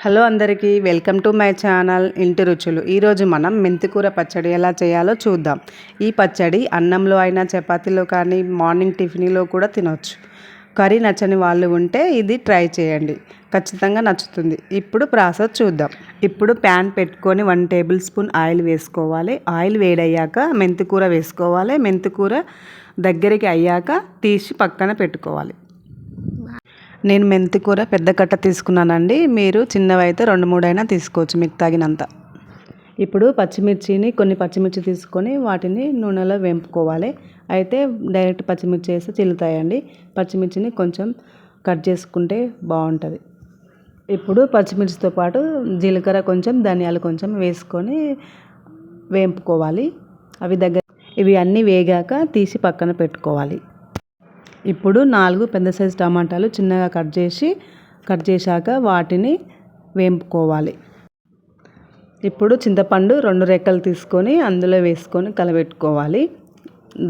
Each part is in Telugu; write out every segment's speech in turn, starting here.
హలో అందరికీ వెల్కమ్ టు మై ఛానల్ ఇంటి రుచులు. ఈరోజు మనం మెంతికూర పచ్చడి ఎలా చేయాలో చూద్దాం. ఈ పచ్చడి అన్నంలో అయినా చపాతీలో కానీ మార్నింగ్ టిఫిన్లో కూడా తినొచ్చు. కర్రీ నచ్చని వాళ్ళు ఉంటే ఇది ట్రై చేయండి, ఖచ్చితంగా నచ్చుతుంది. ఇప్పుడు ప్రాసెస్ చూద్దాం. ఇప్పుడు ప్యాన్ పెట్టుకొని 1 టేబుల్ స్పూన్ ఆయిల్ వేసుకోవాలి. ఆయిల్ వేడయ్యాక మెంతికూర వేసుకోవాలి. మెంతికూర దగ్గరికి అయ్యాక తీసి పక్కన పెట్టుకోవాలి. నేను మెంతికూర పెద్ద కట్ట తీసుకున్నానండి. మీరు చిన్నవైతే 2-3 అయినా తీసుకోవచ్చు, మీకు తగినంత. ఇప్పుడు కొన్ని పచ్చిమిర్చి తీసుకొని వాటిని నూనెలో వేపుకోవాలి. అయితే డైరెక్ట్ పచ్చిమిర్చి వేస్తే చిల్లుతాయండి. పచ్చిమిర్చిని కొంచెం కట్ చేసుకుంటే బాగుంటుంది. ఇప్పుడు పచ్చిమిర్చితో పాటు జీలకర్ర కొంచెం, ధనియాలు కొంచెం వేసుకొని వేపుకోవాలి. ఇవి అన్నీ వేగాక తీసి పక్కన పెట్టుకోవాలి. ఇప్పుడు 4 పెద్ద సైజు టమాటాలు చిన్నగా కట్ చేశాక వాటిని వేపుకోవాలి. ఇప్పుడు చింతపండు 2 రెక్కలు తీసుకొని అందులో వేసుకొని కలబెట్టుకోవాలి.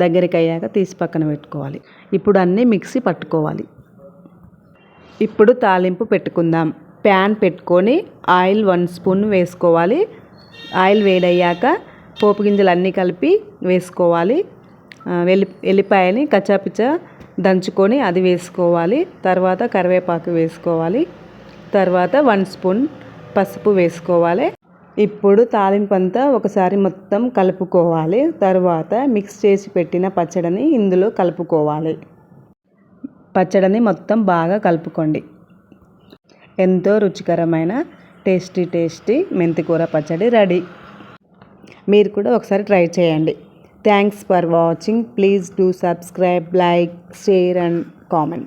దగ్గరికి అయ్యాక తీసి పక్కన పెట్టుకోవాలి. ఇప్పుడు అన్నీ మిక్సీ పట్టుకోవాలి. ఇప్పుడు తాలింపు పెట్టుకుందాం. ప్యాన్ పెట్టుకొని ఆయిల్ 1 స్పూన్ వేసుకోవాలి. ఆయిల్ వేడయ్యాక పోపు గింజలు అన్నీ కలిపి వేసుకోవాలి. ఎల్లిపాయని కచ్చాపిచ్చా దంచుకొని అది వేసుకోవాలి. తర్వాత కరివేపాకు వేసుకోవాలి. తర్వాత 1 స్పూన్ పసుపు వేసుకోవాలి. ఇప్పుడు తాలింపు అంతా ఒకసారి మొత్తం కలుపుకోవాలి. తర్వాత మిక్స్ చేసి పెట్టిన పచ్చడిని ఇందులో కలుపుకోవాలి. పచ్చడిని మొత్తం బాగా కలుపుకోండి. ఎంతో రుచికరమైన టేస్టీ మెంతికూర పచ్చడి రెడీ. మీరు కూడా ఒకసారి ట్రై చేయండి. Thanks for watching. Please do subscribe, like, share and comment.